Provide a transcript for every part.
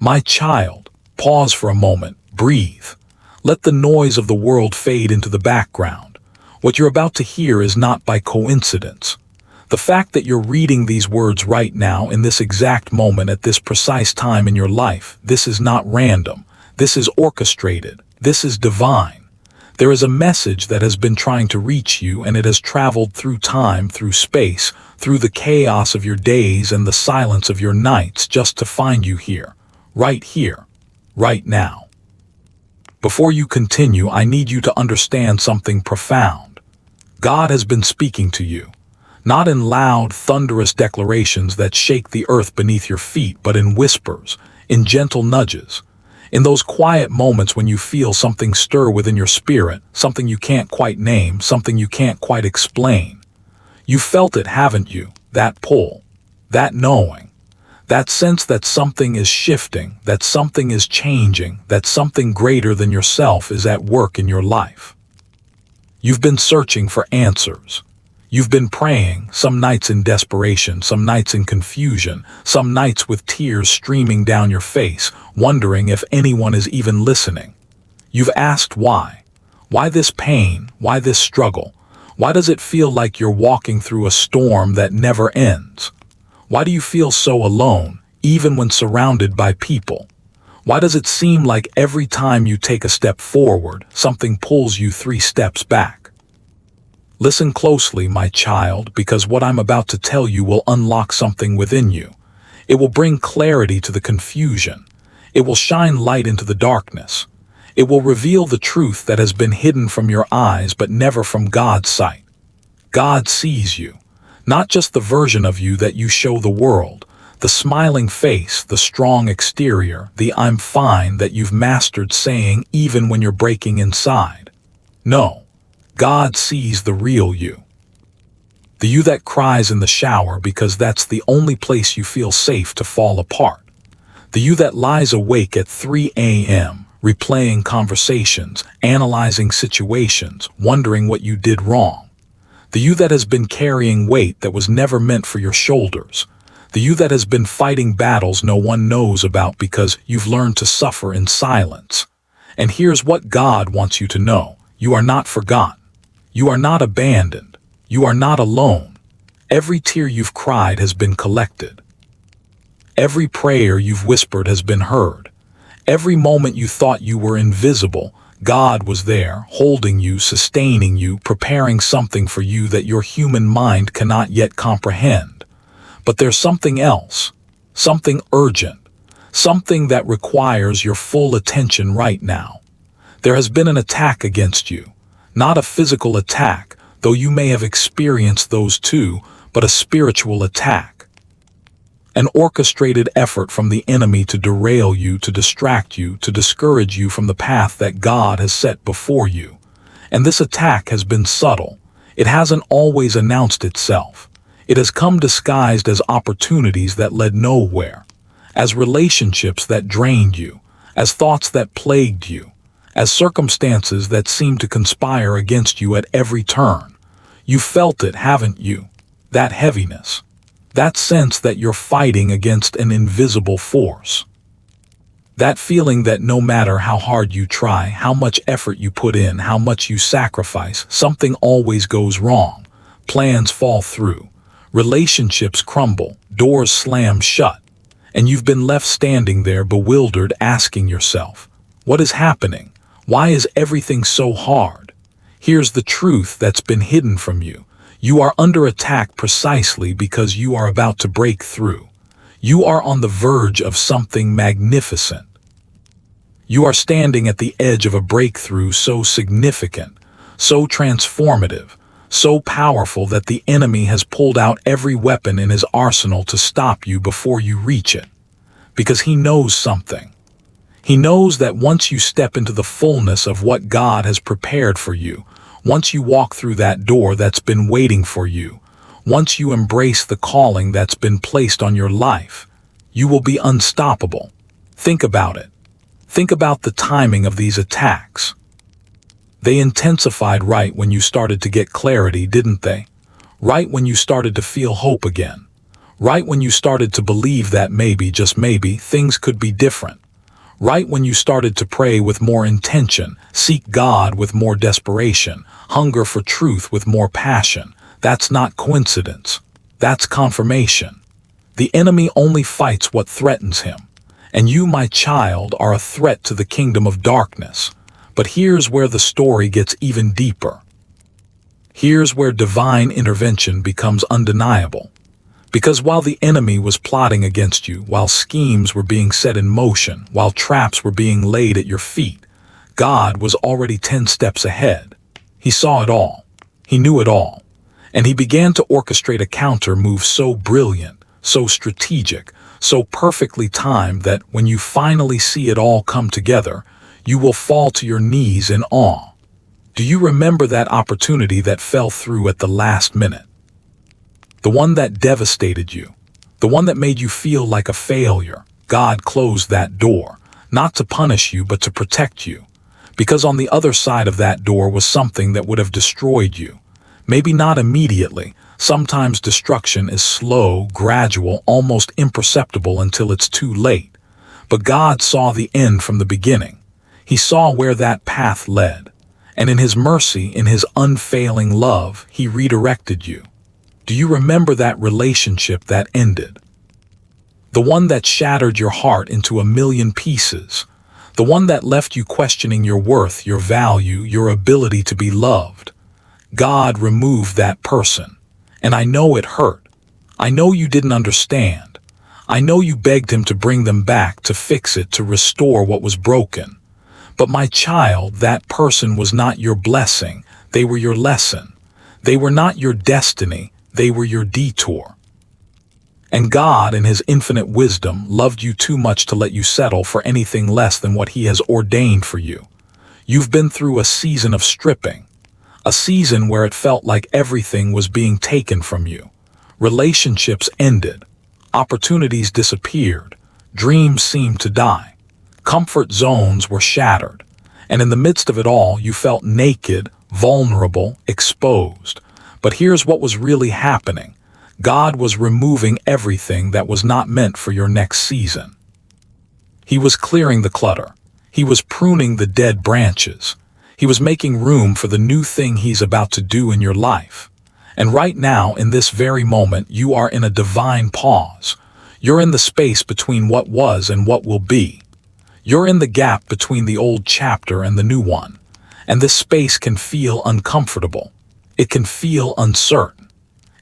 My child, pause for a moment, breathe. Let the noise of the world fade into the background. What you're about to hear is not by coincidence. The fact that you're reading these words right now in this exact moment at this precise time in your life, this is not random. This is orchestrated. This is divine. There is a message that has been trying to reach you, and it has traveled through time, through space, through the chaos of your days and the silence of your nights just to find you here, right now. Before you continue, I need you to understand something profound. God has been speaking to you, not in loud, thunderous declarations that shake the earth beneath your feet, but in whispers, in gentle nudges. In those quiet moments when you feel something stir within your spirit, something you can't quite name, something you can't quite explain. You felt it, haven't you? That pull, that knowing, that sense that something is shifting, that something is changing, that something greater than yourself is at work in your life. You've been searching for answers. You've been praying, some nights in desperation, some nights in confusion, some nights with tears streaming down your face, wondering if anyone is even listening. You've asked why. Why this pain? Why this struggle? Why does it feel like you're walking through a storm that never ends? Why do you feel so alone, even when surrounded by people? Why does it seem like every time you take a step forward, something pulls you 3 steps back? Listen closely, my child, because what I'm about to tell you will unlock something within you. It will bring clarity to the confusion. It will shine light into the darkness. It will reveal the truth that has been hidden from your eyes but never from God's sight. God sees you, not just the version of you that you show the world, the smiling face, the strong exterior, the "I'm fine" that you've mastered saying even when you're breaking inside. No. God sees the real you. The you that cries in the shower because that's the only place you feel safe to fall apart. The you that lies awake at 3 a.m., replaying conversations, analyzing situations, wondering what you did wrong. The you that has been carrying weight that was never meant for your shoulders. The you that has been fighting battles no one knows about because you've learned to suffer in silence. And here's what God wants you to know. You are not forgotten. You are not abandoned. You are not alone. Every tear you've cried has been collected. Every prayer you've whispered has been heard. Every moment you thought you were invisible, God was there, holding you, sustaining you, preparing something for you that your human mind cannot yet comprehend. But there's something else, something urgent, something that requires your full attention right now. There has been an attack against you. Not a physical attack, though you may have experienced those too, but a spiritual attack. An orchestrated effort from the enemy to derail you, to distract you, to discourage you from the path that God has set before you. And this attack has been subtle. It hasn't always announced itself. It has come disguised as opportunities that led nowhere, as relationships that drained you, as thoughts that plagued you, as circumstances that seem to conspire against you at every turn. You felt it, haven't you? That heaviness. That sense that you're fighting against an invisible force. That feeling that no matter how hard you try, how much effort you put in, how much you sacrifice, something always goes wrong. Plans fall through. Relationships crumble. Doors slam shut. And you've been left standing there bewildered, asking yourself, what is happening? Why is everything so hard? Here's the truth that's been hidden from you. You are under attack precisely because you are about to break through. You are on the verge of something magnificent. You are standing at the edge of a breakthrough so significant, so transformative, so powerful that the enemy has pulled out every weapon in his arsenal to stop you before you reach it. Because he knows something. He knows that once you step into the fullness of what God has prepared for you, once you walk through that door that's been waiting for you, once you embrace the calling that's been placed on your life, you will be unstoppable. Think about it. Think about the timing of these attacks. They intensified right when you started to get clarity, didn't they? Right when you started to feel hope again. Right when you started to believe that maybe, just maybe, things could be different. Right when you started to pray with more intention, seek God with more desperation, hunger for truth with more passion. That's not coincidence. That's confirmation. The enemy only fights what threatens him. And you, my child, are a threat to the kingdom of darkness. But here's where the story gets even deeper. Here's where divine intervention becomes undeniable. Because while the enemy was plotting against you, while schemes were being set in motion, while traps were being laid at your feet, God was already 10 steps ahead. He saw it all. He knew it all. And he began to orchestrate a counter move so brilliant, so strategic, so perfectly timed that when you finally see it all come together, you will fall to your knees in awe. Do you remember that opportunity that fell through at the last minute? The one that devastated you, the one that made you feel like a failure. God closed that door, not to punish you, but to protect you. Because on the other side of that door was something that would have destroyed you. Maybe not immediately. Sometimes destruction is slow, gradual, almost imperceptible until it's too late. But God saw the end from the beginning. He saw where that path led. And in his mercy, in his unfailing love, he redirected you. Do you remember that relationship that ended? The one that shattered your heart into a million pieces. The one that left you questioning your worth, your value, your ability to be loved. God removed that person. And I know it hurt. I know you didn't understand. I know you begged him to bring them back, to fix it, to restore what was broken. But my child, that person was not your blessing. They were your lesson. They were not your destiny. They were your detour. And God, in his infinite wisdom, loved you too much to let you settle for anything less than what he has ordained for you. You've been through a season of stripping, a season where it felt like everything was being taken from you. Relationships ended, opportunities disappeared, dreams seemed to die, comfort zones were shattered, and in the midst of it all, you felt naked, vulnerable, exposed. But here's what was really happening. God was removing everything that was not meant for your next season. He was clearing the clutter. He was pruning the dead branches. He was making room for the new thing he's about to do in your life. And right now, in this very moment, you are in a divine pause. You're in the space between what was and what will be. You're in the gap between the old chapter and the new one. And this space can feel uncomfortable. It can feel uncertain.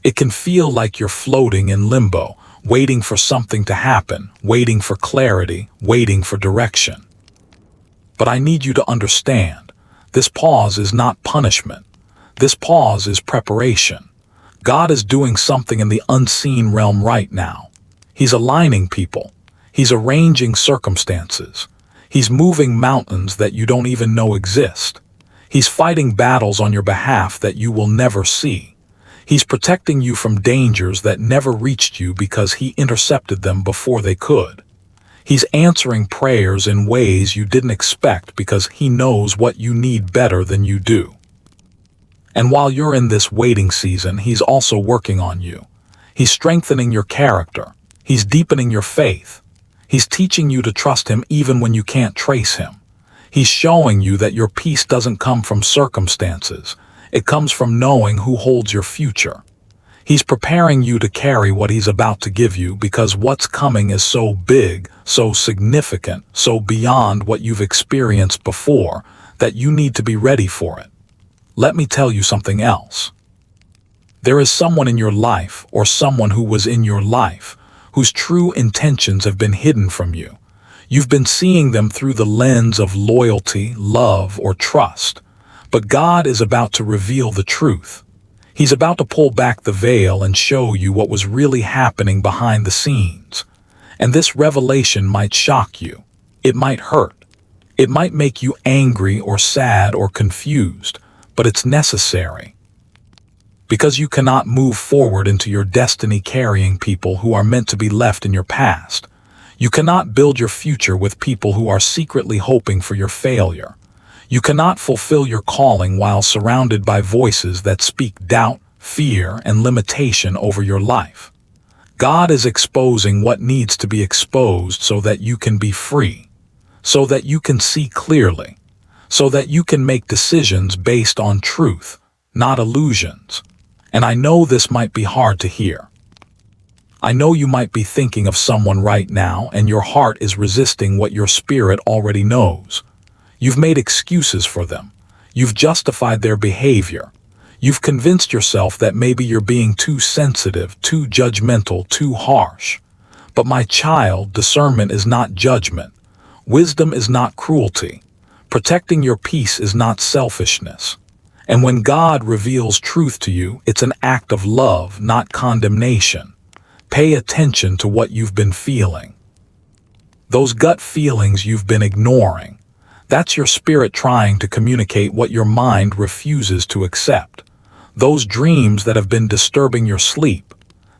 It can feel like you're floating in limbo, waiting for something to happen, waiting for clarity, waiting for direction. But I need you to understand, this pause is not punishment. This pause is preparation. God is doing something in the unseen realm right now. He's aligning people. He's arranging circumstances. He's moving mountains that you don't even know exist. He's fighting battles on your behalf that you will never see. He's protecting you from dangers that never reached you because he intercepted them before they could. He's answering prayers in ways you didn't expect because he knows what you need better than you do. And while you're in this waiting season, he's also working on you. He's strengthening your character. He's deepening your faith. He's teaching you to trust him even when you can't trace him. He's showing you that your peace doesn't come from circumstances. It comes from knowing who holds your future. He's preparing you to carry what he's about to give you because what's coming is so big, so significant, so beyond what you've experienced before that you need to be ready for it. Let me tell you something else. There is someone in your life, or someone who was in your life, whose true intentions have been hidden from you. You've been seeing them through the lens of loyalty, love, or trust. But God is about to reveal the truth. He's about to pull back the veil and show you what was really happening behind the scenes. And this revelation might shock you. It might hurt. It might make you angry or sad or confused, but it's necessary. Because you cannot move forward into your destiny carrying people who are meant to be left in your past. You cannot build your future with people who are secretly hoping for your failure. You cannot fulfill your calling while surrounded by voices that speak doubt, fear, and limitation over your life. God is exposing what needs to be exposed so that you can be free, so that you can see clearly, so that you can make decisions based on truth, not illusions. And I know this might be hard to hear. I know you might be thinking of someone right now and your heart is resisting what your spirit already knows. You've made excuses for them. You've justified their behavior. You've convinced yourself that maybe you're being too sensitive, too judgmental, too harsh. But my child, discernment is not judgment. Wisdom is not cruelty. Protecting your peace is not selfishness. And when God reveals truth to you, it's an act of love, not condemnation. Pay attention to what you've been feeling. Those gut feelings you've been ignoring. That's your spirit trying to communicate what your mind refuses to accept. Those dreams that have been disturbing your sleep.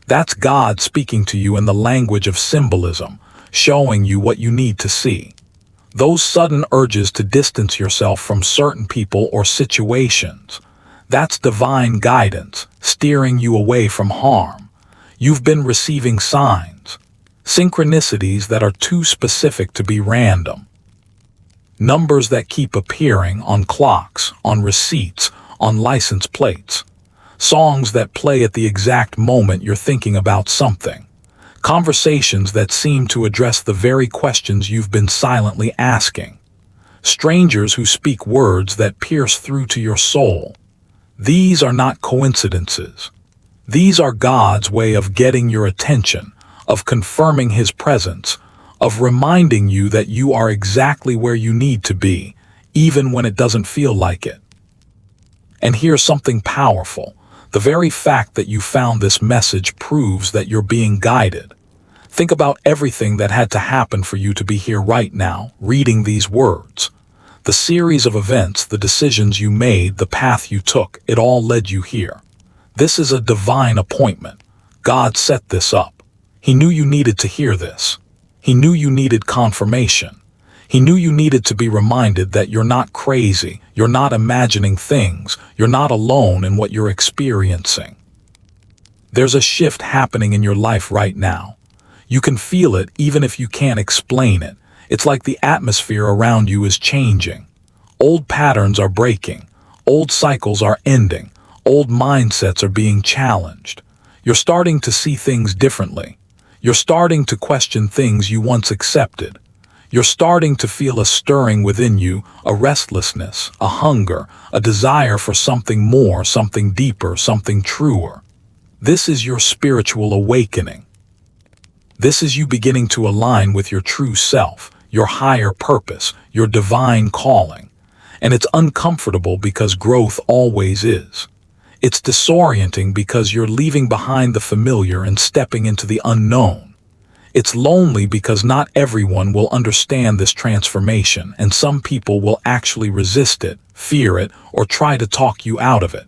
That's God speaking to you in the language of symbolism, showing you what you need to see. Those sudden urges to distance yourself from certain people or situations. That's divine guidance, steering you away from harm. You've been receiving signs, synchronicities that are too specific to be random. Numbers that keep appearing on clocks, on receipts, on license plates. Songs that play at the exact moment you're thinking about something. Conversations that seem to address the very questions you've been silently asking. Strangers who speak words that pierce through to your soul. These are not coincidences. These are God's way of getting your attention, of confirming His presence, of reminding you that you are exactly where you need to be, even when it doesn't feel like it. And here's something powerful. The very fact that you found this message proves that you're being guided. Think about everything that had to happen for you to be here right now, reading these words. The series of events, the decisions you made, the path you took, it all led you here. This is a divine appointment. God set this up. He knew you needed to hear this. He knew you needed confirmation. He knew you needed to be reminded that you're not crazy, you're not imagining things, you're not alone in what you're experiencing. There's a shift happening in your life right now. You can feel it even if you can't explain it. It's like the atmosphere around you is changing. Old patterns are breaking. Old cycles are ending. Old mindsets are being challenged. You're starting to see things differently. You're starting to question things you once accepted. You're starting to feel a stirring within you, a restlessness, a hunger, a desire for something more, something deeper, something truer. This is your spiritual awakening. This is you beginning to align with your true self, your higher purpose, your divine calling. And it's uncomfortable because growth always is. It's disorienting because you're leaving behind the familiar and stepping into the unknown. It's lonely because not everyone will understand this transformation, and some people will actually resist it, fear it, or try to talk you out of it.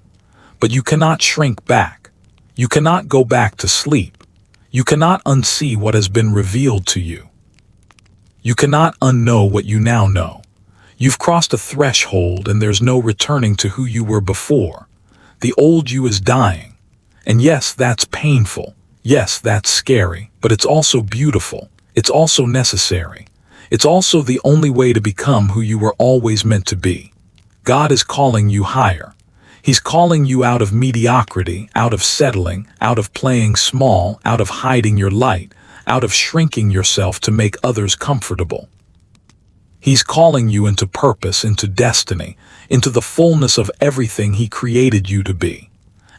But you cannot shrink back. You cannot go back to sleep. You cannot unsee what has been revealed to you. You cannot unknow what you now know. You've crossed a threshold and there's no returning to who you were before. The old you is dying. And yes, that's painful. Yes, that's scary, but it's also beautiful. It's also necessary. It's also the only way to become who you were always meant to be. God is calling you higher. He's calling you out of mediocrity, out of settling, out of playing small, out of hiding your light, out of shrinking yourself to make others comfortable. He's calling you into purpose, into destiny, into the fullness of everything He created you to be.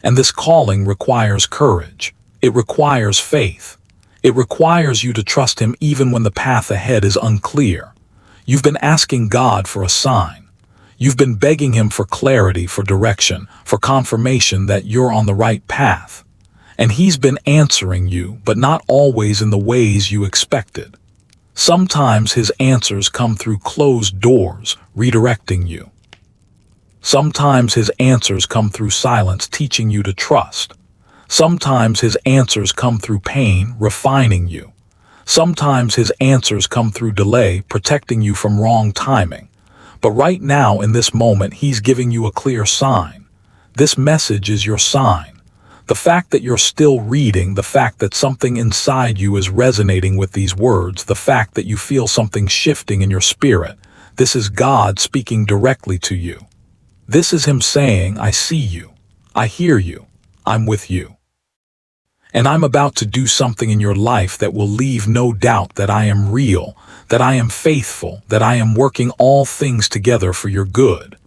And this calling requires courage. It requires faith. It requires you to trust Him even when the path ahead is unclear. You've been asking God for a sign. You've been begging Him for clarity, for direction, for confirmation that you're on the right path. And He's been answering you, but not always in the ways you expected. Sometimes His answers come through closed doors, redirecting you. Sometimes His answers come through silence, teaching you to trust. Sometimes His answers come through pain, refining you. Sometimes His answers come through delay, protecting you from wrong timing. But right now, in this moment, He's giving you a clear sign. This message is your sign. The fact that you're still reading, the fact that something inside you is resonating with these words, the fact that you feel something shifting in your spirit, this is God speaking directly to you. This is Him saying, I see you, I hear you, I'm with you. And I'm about to do something in your life that will leave no doubt that I am real, that I am faithful, that I am working all things together for your good.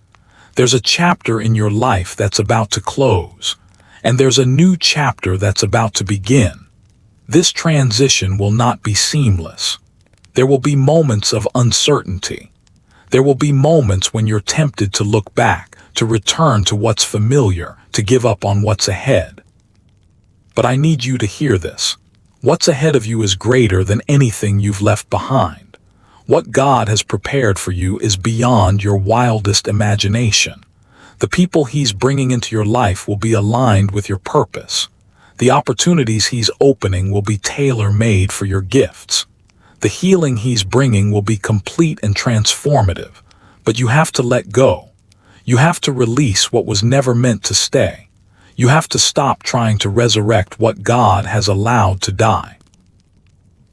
There's a chapter in your life that's about to close, and there's a new chapter that's about to begin. This transition will not be seamless. There will be moments of uncertainty. There will be moments when you're tempted to look back, to return to what's familiar, to give up on what's ahead. But I need you to hear this. What's ahead of you is greater than anything you've left behind. What God has prepared for you is beyond your wildest imagination. The people He's bringing into your life will be aligned with your purpose. The opportunities He's opening will be tailor-made for your gifts. The healing He's bringing will be complete and transformative. But you have to let go. You have to release what was never meant to stay. You have to stop trying to resurrect what God has allowed to die.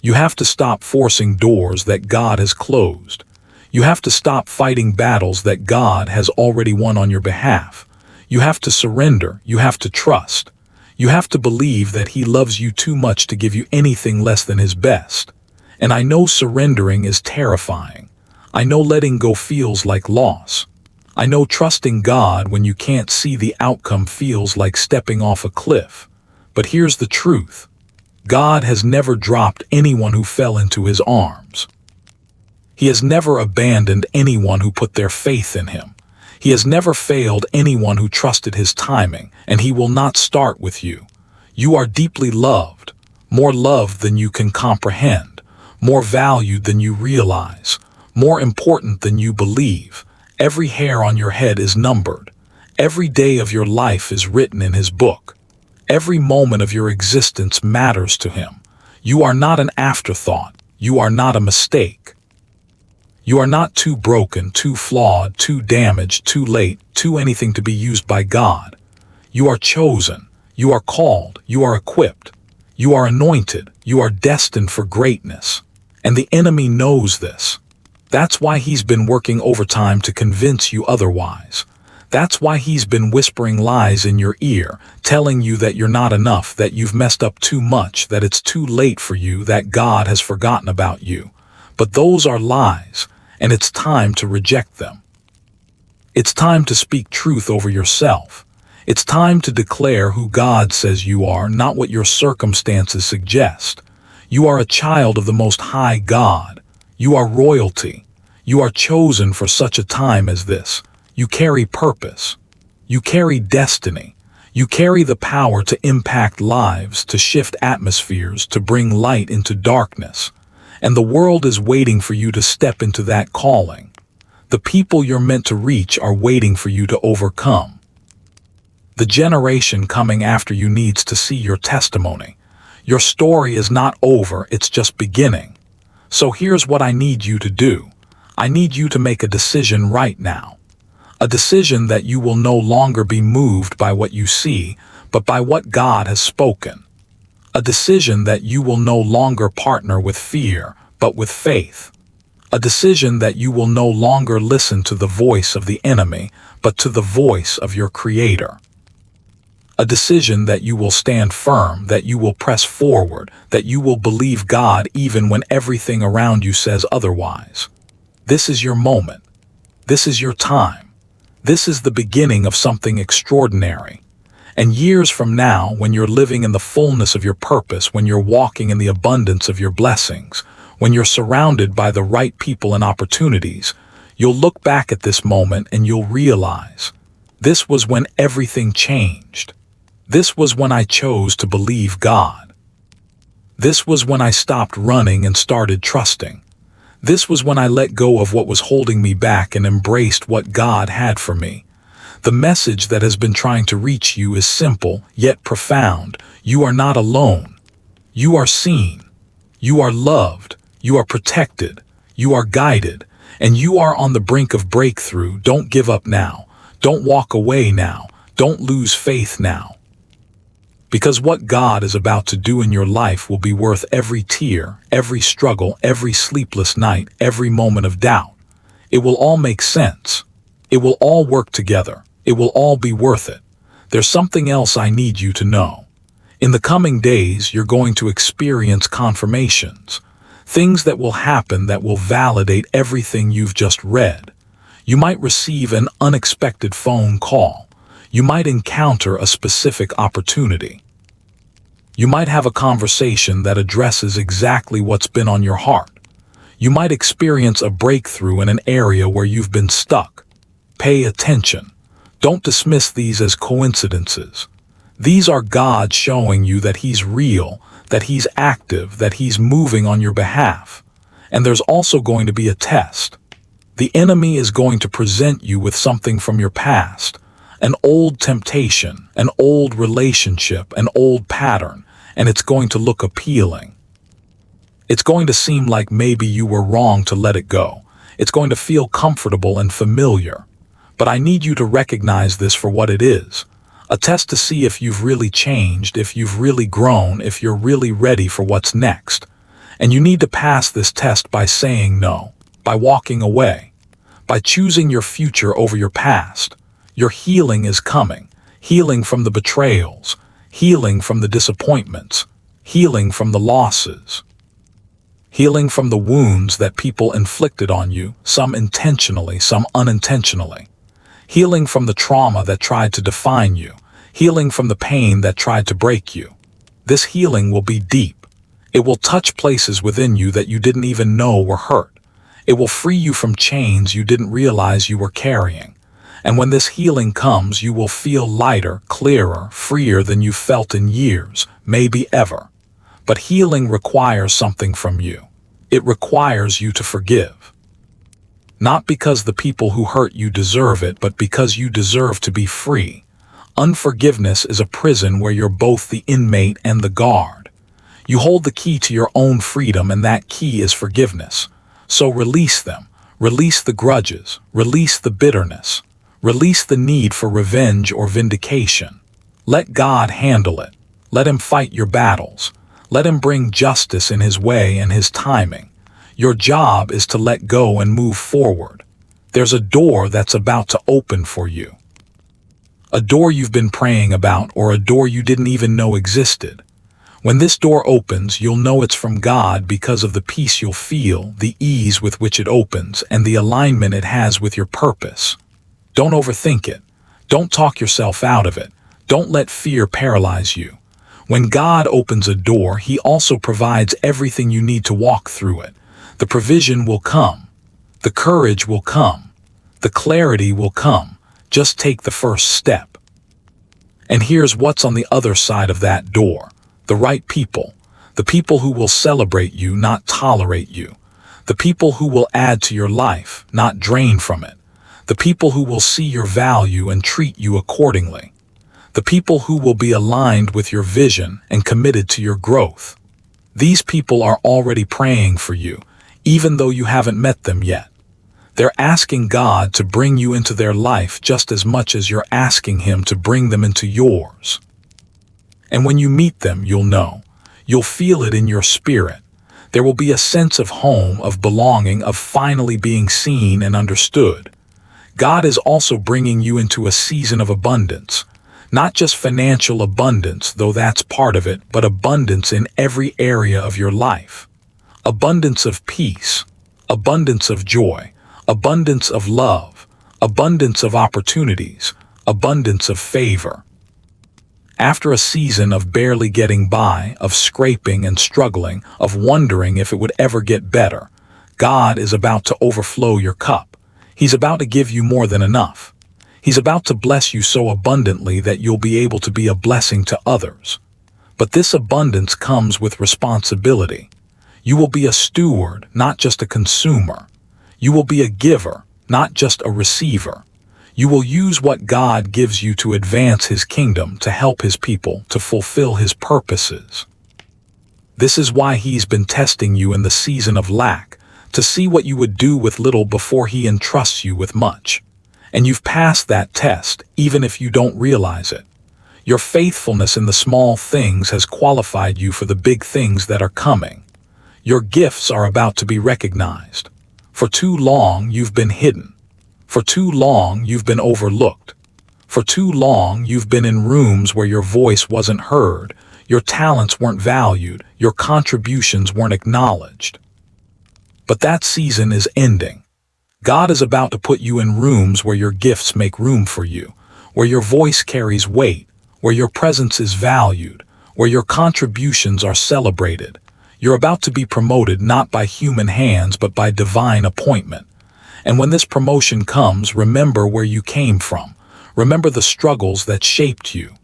You have to stop forcing doors that God has closed. You have to stop fighting battles that God has already won on your behalf. You have to surrender. You have to trust. You have to believe that He loves you too much to give you anything less than His best. And I know surrendering is terrifying. I know letting go feels like loss. I know trusting God when you can't see the outcome feels like stepping off a cliff. But here's the truth. God has never dropped anyone who fell into His arms. He has never abandoned anyone who put their faith in Him. He has never failed anyone who trusted His timing, and He will not start with you. You are deeply loved, more loved than you can comprehend, more valued than you realize, more important than you believe. Every hair on your head is numbered. Every day of your life is written in His book. Every moment of your existence matters to Him. You are not an afterthought. You are not a mistake. You are not too broken, too flawed, too damaged, too late, too anything to be used by God. You are chosen. You are called. You are equipped. You are anointed. You are destined for greatness. And the enemy knows this. That's why he's been working overtime to convince you otherwise. That's why he's been whispering lies in your ear, telling you that you're not enough, that you've messed up too much, that it's too late for you, that God has forgotten about you. But those are lies, and it's time to reject them. It's time to speak truth over yourself. It's time to declare who God says you are, not what your circumstances suggest. You are a child of the Most High God. You are royalty. You are chosen for such a time as this. You carry purpose. You carry destiny. You carry the power to impact lives, to shift atmospheres, to bring light into darkness. And the world is waiting for you to step into that calling. The people you're meant to reach are waiting for you to overcome. The generation coming after you needs to see your testimony. Your story is not over, it's just beginning. So here's what I need you to do. I need you to make a decision right now. A decision that you will no longer be moved by what you see, but by what God has spoken. A decision that you will no longer partner with fear, but with faith. A decision that you will no longer listen to the voice of the enemy, but to the voice of your Creator. A decision that you will stand firm, that you will press forward, that you will believe God even when everything around you says otherwise. This is your moment. This is your time. This is the beginning of something extraordinary. And years from now, when you're living in the fullness of your purpose, when you're walking in the abundance of your blessings, when you're surrounded by the right people and opportunities, you'll look back at this moment and you'll realize, this was when everything changed. This was when I chose to believe God. This was when I stopped running and started trusting. This was when I let go of what was holding me back and embraced what God had for me. The message that has been trying to reach you is simple, yet profound. You are not alone. You are seen. You are loved. You are protected. You are guided. And you are on the brink of breakthrough. Don't give up now. Don't walk away now. Don't lose faith now. Because what God is about to do in your life will be worth every tear, every struggle, every sleepless night, every moment of doubt. It will all make sense. It will all work together. It will all be worth it. There's something else I need you to know. In the coming days, you're going to experience confirmations. Things that will happen that will validate everything you've just read. You might receive an unexpected phone call. You might encounter a specific opportunity. You might have a conversation that addresses exactly what's been on your heart. You might experience a breakthrough in an area where you've been stuck. Pay attention. Don't dismiss these as coincidences. These are God showing you that He's real, that He's active, that He's moving on your behalf. And there's also going to be a test. The enemy is going to present you with something from your past, an old temptation, an old relationship, an old pattern, and it's going to look appealing. It's going to seem like maybe you were wrong to let it go. It's going to feel comfortable and familiar. But I need you to recognize this for what it is. A test to see if you've really changed, if you've really grown, if you're really ready for what's next. And you need to pass this test by saying no, by walking away, by choosing your future over your past. Your healing is coming. Healing from the betrayals, healing from the disappointments, healing from the losses. Healing from the wounds that people inflicted on you, some intentionally, some unintentionally. Healing from the trauma that tried to define you. Healing from the pain that tried to break you. This healing will be deep. It will touch places within you that you didn't even know were hurt. It will free you from chains you didn't realize you were carrying. And when this healing comes, you will feel lighter, clearer, freer than you've felt in years, maybe ever. But healing requires something from you. It requires you to forgive. Not because the people who hurt you deserve it, but because you deserve to be free. Unforgiveness is a prison where you're both the inmate and the guard. You hold the key to your own freedom, and that key is forgiveness. So release them. Release the grudges. Release the bitterness. Release the need for revenge or vindication. Let God handle it. Let Him fight your battles. Let Him bring justice in His way and His timing. Your job is to let go and move forward. There's a door that's about to open for you. A door you've been praying about, or a door you didn't even know existed. When this door opens, you'll know it's from God because of the peace you'll feel, the ease with which it opens, and the alignment it has with your purpose. Don't overthink it. Don't talk yourself out of it. Don't let fear paralyze you. When God opens a door, He also provides everything you need to walk through it. The provision will come. The courage will come. The clarity will come. Just take the first step. And here's what's on the other side of that door. The right people. The people who will celebrate you, not tolerate you. The people who will add to your life, not drain from it. The people who will see your value and treat you accordingly. The people who will be aligned with your vision and committed to your growth. These people are already praying for you, even though you haven't met them yet. They're asking God to bring you into their life just as much as you're asking Him to bring them into yours. And when you meet them, you'll know. You'll feel it in your spirit. There will be a sense of home, of belonging, of finally being seen and understood. God is also bringing you into a season of abundance. Not just financial abundance, though that's part of it, but abundance in every area of your life. Abundance of peace, abundance of joy, abundance of love, abundance of opportunities, abundance of favor. After a season of barely getting by, of scraping and struggling, of wondering if it would ever get better, God is about to overflow your cup. He's about to give you more than enough. He's about to bless you so abundantly that you'll be able to be a blessing to others. But this abundance comes with responsibility. You will be a steward, not just a consumer. You will be a giver, not just a receiver. You will use what God gives you to advance His kingdom, to help His people, to fulfill His purposes. This is why He's been testing you in the season of lack, to see what you would do with little before He entrusts you with much. And you've passed that test, even if you don't realize it. Your faithfulness in the small things has qualified you for the big things that are coming. Your gifts are about to be recognized. For too long you've been hidden. For too long you've been overlooked. For too long you've been in rooms where your voice wasn't heard, your talents weren't valued, your contributions weren't acknowledged. But that season is ending. God is about to put you in rooms where your gifts make room for you, where your voice carries weight, where your presence is valued, where your contributions are celebrated. You're about to be promoted not by human hands but by divine appointment. And when this promotion comes, remember where you came from. Remember the struggles that shaped you.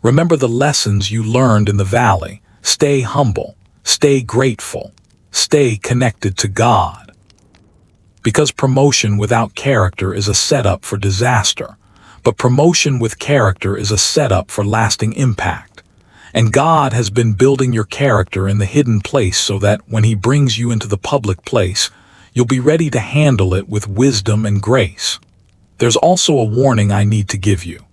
Remember the lessons you learned in the valley. Stay humble. Stay grateful. Stay connected to God. Because promotion without character is a setup for disaster. But promotion with character is a setup for lasting impact. And God has been building your character in the hidden place so that when He brings you into the public place, you'll be ready to handle it with wisdom and grace. There's also a warning I need to give you.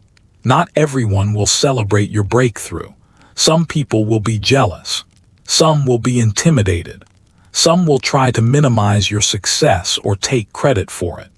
Not everyone will celebrate your breakthrough. Some people will be jealous. Some will be intimidated. Some will try to minimize your success or take credit for it.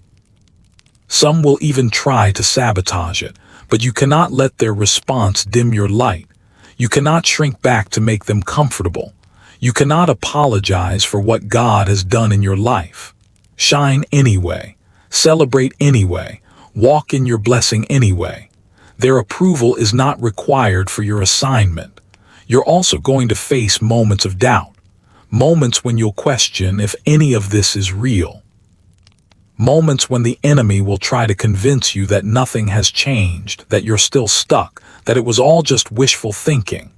Some will even try to sabotage it, but you cannot let their response dim your light. You cannot shrink back to make them comfortable. You cannot apologize for what God has done in your life. Shine anyway. Celebrate anyway. Walk in your blessing anyway. Their approval is not required for your assignment. You're also going to face moments of doubt. Moments when you'll question if any of this is real. Moments when the enemy will try to convince you that nothing has changed, that you're still stuck, that it was all just wishful thinking.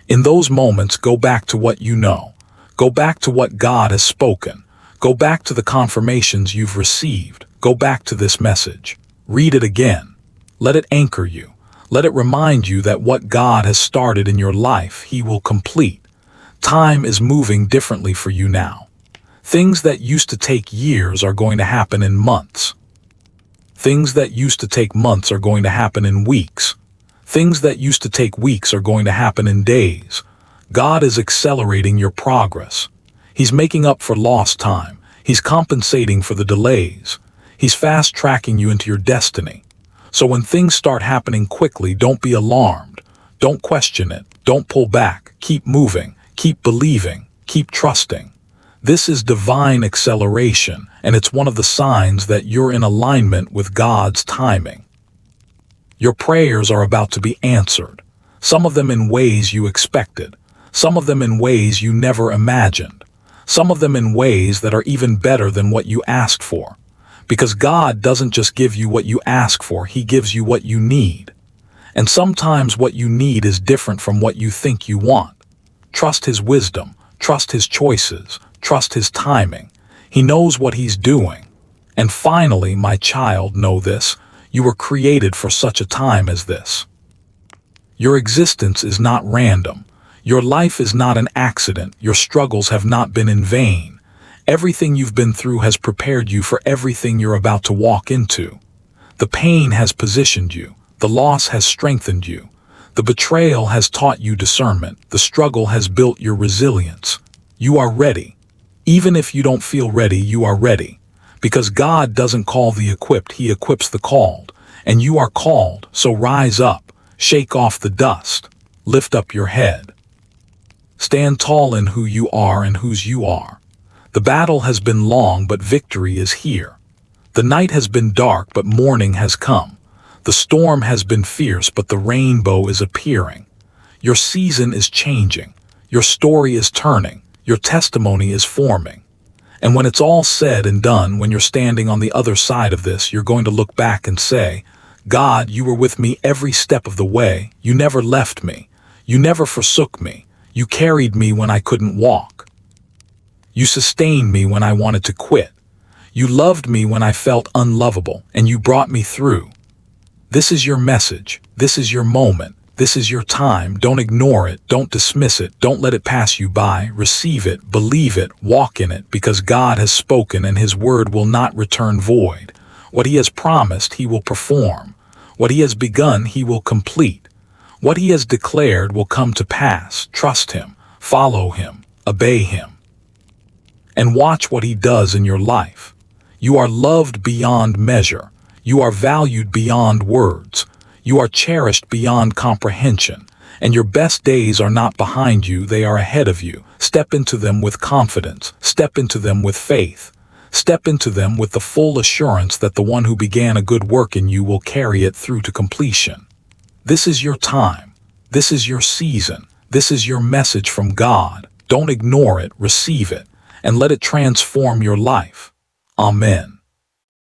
In those moments, go back to what you know. Go back to what God has spoken. Go back to the confirmations you've received. Go back to this message. Read it again. Let it anchor you. Let it remind you that what God has started in your life, He will complete. Time is moving differently for you now. Things that used to take years are going to happen in months. Things that used to take months are going to happen in weeks. Things that used to take weeks are going to happen in days. God is accelerating your progress. He's making up for lost time. He's compensating for the delays. He's fast-tracking you into your destiny. So when things start happening quickly, don't be alarmed. Don't question it. Don't pull back. Keep moving. Keep believing. Keep trusting. This is divine acceleration, and it's one of the signs that you're in alignment with God's timing. Your prayers are about to be answered, some of them in ways you expected, some of them in ways you never imagined, some of them in ways that are even better than what you asked for. Because God doesn't just give you what you ask for, He gives you what you need. And sometimes what you need is different from what you think you want. Trust His wisdom, trust His choices, trust His timing. He knows what He's doing. And finally, my child, know this: you were created for such a time as this. Your existence is not random. Your life is not an accident. Your struggles have not been in vain. Everything you've been through has prepared you for everything you're about to walk into. The pain has positioned you. The loss has strengthened you. The betrayal has taught you discernment. The struggle has built your resilience. You are ready. Even if you don't feel ready, you are ready. Because God doesn't call the equipped, He equips the called. And you are called, so rise up, shake off the dust, lift up your head. Stand tall in who you are and whose you are. The battle has been long, but victory is here. The night has been dark, but morning has come. The storm has been fierce, but the rainbow is appearing. Your season is changing. Your story is turning. Your testimony is forming. And when it's all said and done, when you're standing on the other side of this, you're going to look back and say, God, you were with me every step of the way. You never left me. You never forsook me. You carried me when I couldn't walk. You sustained me when I wanted to quit. You loved me when I felt unlovable, and you brought me through. This is your message. This is your moment. This is your time. Don't ignore it. Don't dismiss it. Don't let it pass you by. Receive it. Believe it. Walk in it, because God has spoken and His word will not return void. What He has promised, He will perform. What He has begun, He will complete. What he has declared will come to pass. Trust him, follow him, obey him, and watch what he does in your life. You are loved beyond measure. You are valued beyond words. You are cherished beyond comprehension. And your best days are not behind you, they are ahead of you. Step into them with confidence. Step into them with faith. Step into them with the full assurance that the one who began a good work in you will carry it through to completion. This is your time. This is your season. This is your message from God. Don't ignore it, receive it, and let it transform your life. Amen.